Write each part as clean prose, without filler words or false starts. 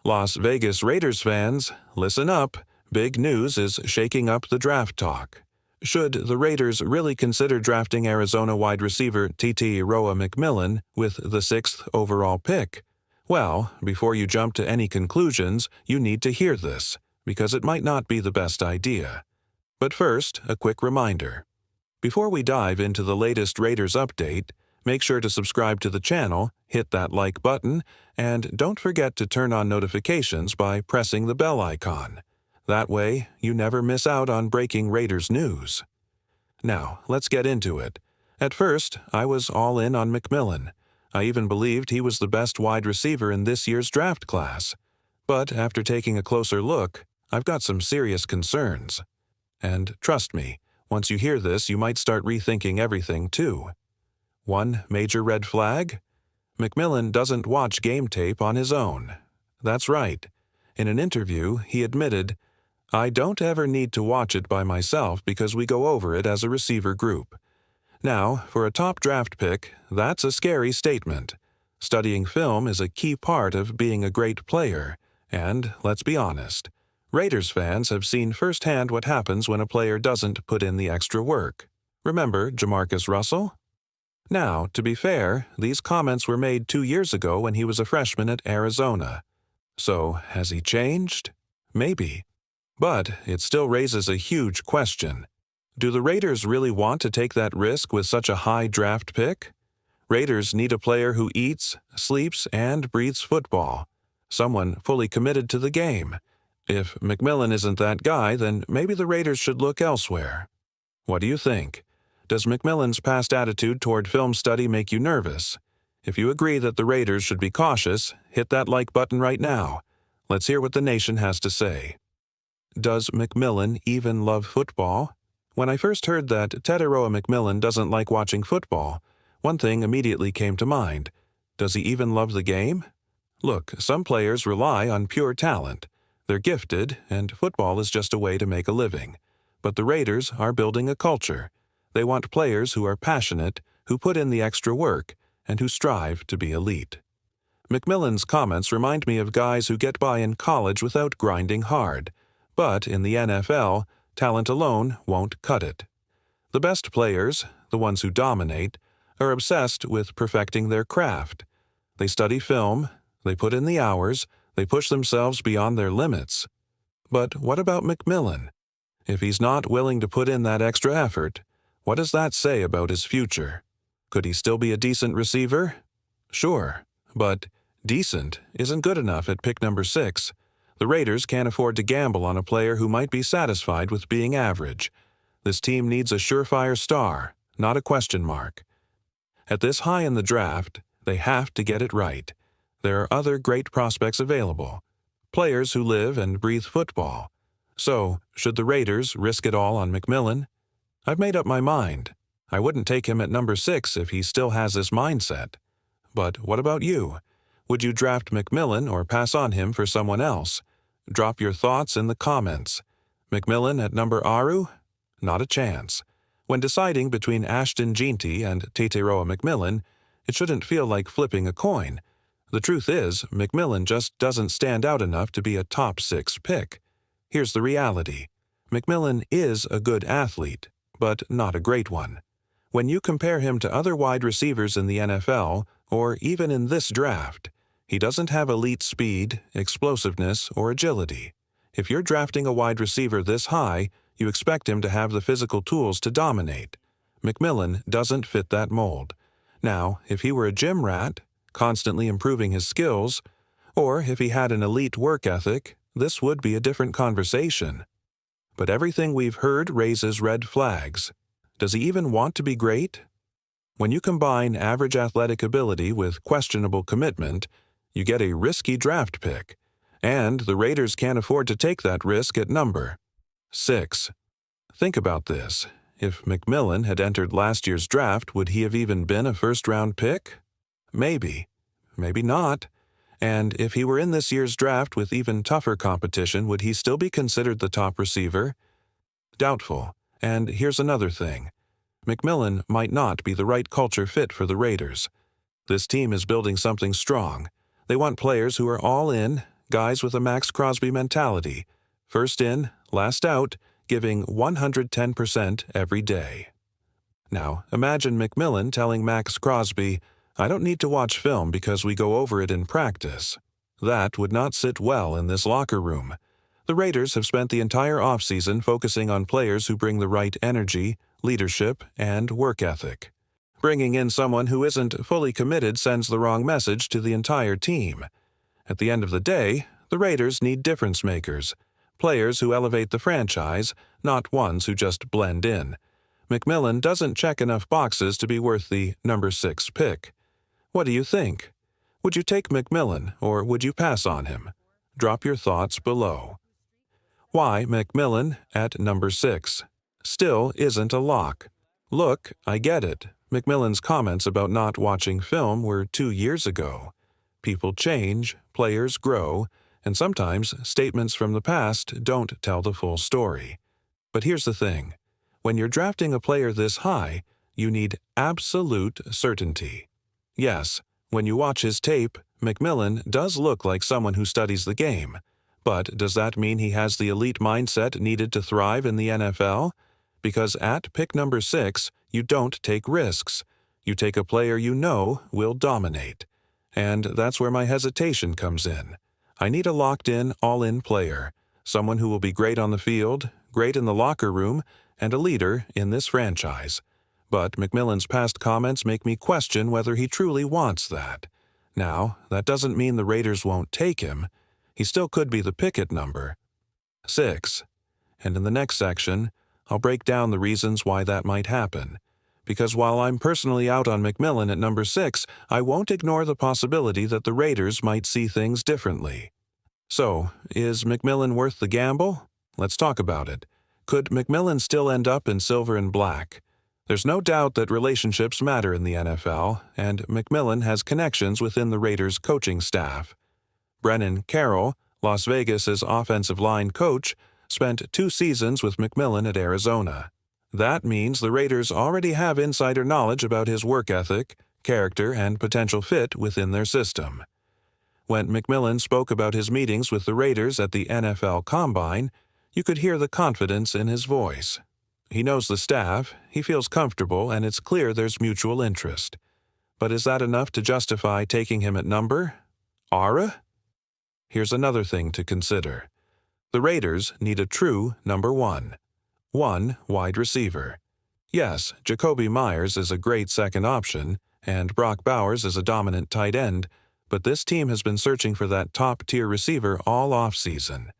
Las Vegas Raiders fans, listen up. Big news is shaking up the draft talk. Should the Raiders really consider drafting Arizona wide receiver Roa McMillan with the 6th overall pick? Well, before you jump to any conclusions, you need to hear this, because it might not be the best idea. But first, a quick reminder. Before we dive into the latest Raiders update, make sure to subscribe to the channel, hit that like button, and don't forget to turn on notifications by pressing the bell icon. That way, you never miss out on breaking Raiders news. Now, let's get into it. At first, I was all in on McMillan. I even believed he was the best wide receiver in this year's draft class. But after taking a closer look, I've got some serious concerns. And trust me, once you hear this, you might start rethinking everything too. One major red flag? McMillan doesn't watch game tape on his own. That's right. In an interview, he admitted, "I don't ever need to watch it by myself because we go over it as a receiver group." Now, for a top draft pick, that's a scary statement. Studying film is a key part of being a great player, and let's be honest, Raiders fans have seen firsthand what happens when a player doesn't put in the extra work. Remember Jamarcus Russell? Now, to be fair, these comments were made 2 years ago when he was a freshman at Arizona. So, has he changed? Maybe. But it still raises a huge question. Do the Raiders really want to take that risk with such a high draft pick? Raiders need a player who eats, sleeps, and breathes football. Someone fully committed to the game. If McMillan isn't that guy, then maybe the Raiders should look elsewhere. What do you think? Does McMillan's past attitude toward film study make you nervous? If you agree that the Raiders should be cautious, hit that like button right now. Let's hear what the nation has to say. Does McMillan even love football? When I first heard that Roa McMillan doesn't like watching football, one thing immediately came to mind. Does he even love the game? Look, some players rely on pure talent. They're gifted, and football is just a way to make a living. But the Raiders are building a culture. They want players who are passionate, who put in the extra work, and who strive to be elite. McMillan's comments remind me of guys who get by in college without grinding hard. But in the NFL, talent alone won't cut it. The best players, the ones who dominate, are obsessed with perfecting their craft. They study film, they put in the hours, they push themselves beyond their limits. But what about McMillan? If he's not willing to put in that extra effort, what does that say about his future? Could he still be a decent receiver? Sure, but decent isn't good enough at pick number 6. The Raiders can't afford to gamble on a player who might be satisfied with being average. This team needs a surefire star, not a question mark. At this high in the draft, they have to get it right. There are other great prospects available, players who live and breathe football. So, should the Raiders risk it all on McMillan? I've made up my mind. I wouldn't take him at number 6 if he still has this mindset. But what about you? Would you draft McMillan or pass on him for someone else? Drop your thoughts in the comments. McMillan at number Aru? Not a chance. When deciding between Ashton Jeanty and Roa McMillan, it shouldn't feel like flipping a coin. The truth is, McMillan just doesn't stand out enough to be a top 6 pick. Here's the reality. McMillan is a good athlete, but not a great one. When you compare him to other wide receivers in the NFL, or even in this draft, he doesn't have elite speed, explosiveness, or agility. If you're drafting a wide receiver this high, you expect him to have the physical tools to dominate. McMillan doesn't fit that mold. Now, if he were a gym rat, constantly improving his skills, or if he had an elite work ethic, this would be a different conversation. But everything we've heard raises red flags. Does he even want to be great? When you combine average athletic ability with questionable commitment, you get a risky draft pick, and the Raiders can't afford to take that risk at number 6. Think about this. If McMillan had entered last year's draft, would he have even been a first-round pick? Maybe. Maybe not. And if he were in this year's draft with even tougher competition, would he still be considered the top receiver? Doubtful. And here's another thing. McMillan might not be the right culture fit for the Raiders. This team is building something strong. They want players who are all in, guys with a Max Crosby mentality, first in, last out, giving 110% every day. Now, imagine McMillan telling Max Crosby, "I don't need to watch film because we go over it in practice." That would not sit well in this locker room. The Raiders have spent the entire offseason focusing on players who bring the right energy, leadership, and work ethic. Bringing in someone who isn't fully committed sends the wrong message to the entire team. At the end of the day, the Raiders need difference makers, players who elevate the franchise, not ones who just blend in. McMillan doesn't check enough boxes to be worth the number 6 pick. What do you think? Would you take McMillan, or would you pass on him? Drop your thoughts below. Why McMillan at number 6? Still isn't a lock. Look, I get it. McMillan's comments about not watching film were 2 years ago. People change, players grow, and sometimes statements from the past don't tell the full story. But here's the thing. When you're drafting a player this high, you need absolute certainty. Yes, when you watch his tape, McMillan does look like someone who studies the game. But does that mean he has the elite mindset needed to thrive in the NFL? Because at pick number 6, you don't take risks. You take a player you know will dominate. And that's where my hesitation comes in. I need a locked-in, all-in player, someone who will be great on the field, great in the locker room, and a leader in this franchise. But McMillan's past comments make me question whether he truly wants that. Now, that doesn't mean the Raiders won't take him. He still could be the pick at number 6. And in the next section, I'll break down the reasons why that might happen. Because while I'm personally out on McMillan at number 6, I won't ignore the possibility that the Raiders might see things differently. So, is McMillan worth the gamble? Let's talk about it. Could McMillan still end up in silver and black? There's no doubt that relationships matter in the NFL, and McMillan has connections within the Raiders' coaching staff. Brennan Carroll, Las Vegas's offensive line coach, spent 2 seasons with McMillan at Arizona. That means the Raiders already have insider knowledge about his work ethic, character, and potential fit within their system. When McMillan spoke about his meetings with the Raiders at the NFL Combine, you could hear the confidence in his voice. He knows the staff, he feels comfortable, and it's clear there's mutual interest. But is that enough to justify taking him at number? Ara? Here's another thing to consider. The Raiders need a true number 1. One wide receiver. Yes, Jacoby Myers is a great second option, and Brock Bowers is a dominant tight end, but this team has been searching for that top-tier receiver all offseason.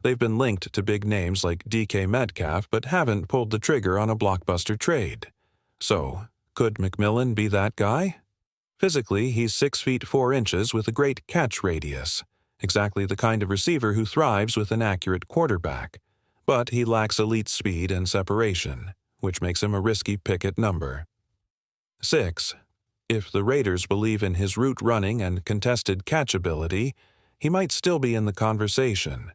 They've been linked to big names like DK Metcalf, but haven't pulled the trigger on a blockbuster trade. So, could McMillan be that guy? Physically, he's 6 feet 4 inches with a great catch radius. Exactly the kind of receiver who thrives with an accurate quarterback. But he lacks elite speed and separation, which makes him a risky pick at number 6. If the Raiders believe in his route running and contested catch ability, he might still be in the conversation.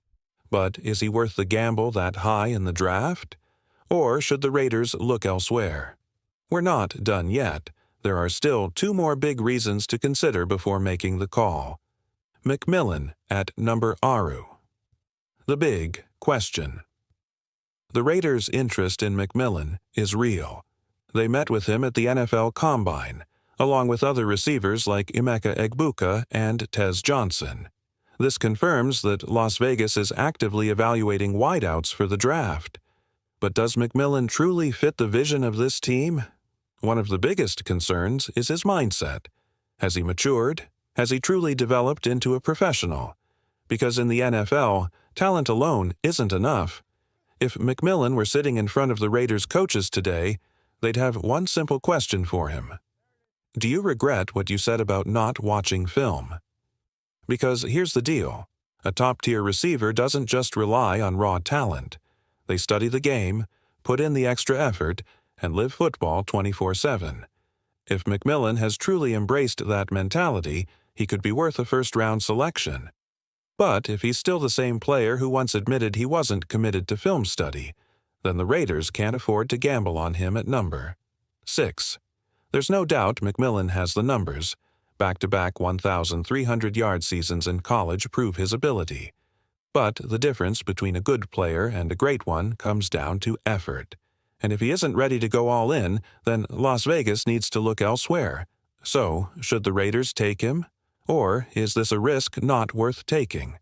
But is he worth the gamble that high in the draft? Or should the Raiders look elsewhere? We're not done yet. There are still 2 more big reasons to consider before making the call. McMillan at number Aru. The big question. The Raiders' interest in McMillan is real. They met with him at the NFL Combine, along with other receivers like Emeka Egbuka and Tez Johnson. This confirms that Las Vegas is actively evaluating wideouts for the draft. But does McMillan truly fit the vision of this team? One of the biggest concerns is his mindset. Has he matured? Has he truly developed into a professional? Because in the NFL, talent alone isn't enough. If McMillan were sitting in front of the Raiders coaches today, they'd have one simple question for him. Do you regret what you said about not watching film? Because here's the deal. A top-tier receiver doesn't just rely on raw talent. They study the game, put in the extra effort, and live football 24/7. If McMillan has truly embraced that mentality, he could be worth a first-round selection. But if he's still the same player who once admitted he wasn't committed to film study, then the Raiders can't afford to gamble on him at number 6. There's no doubt McMillan has the numbers, Back-to-back 1,300-yard seasons in college prove his ability. But the difference between a good player and a great one comes down to effort. And if he isn't ready to go all in, then Las Vegas needs to look elsewhere. So, should the Raiders take him? Or is this a risk not worth taking?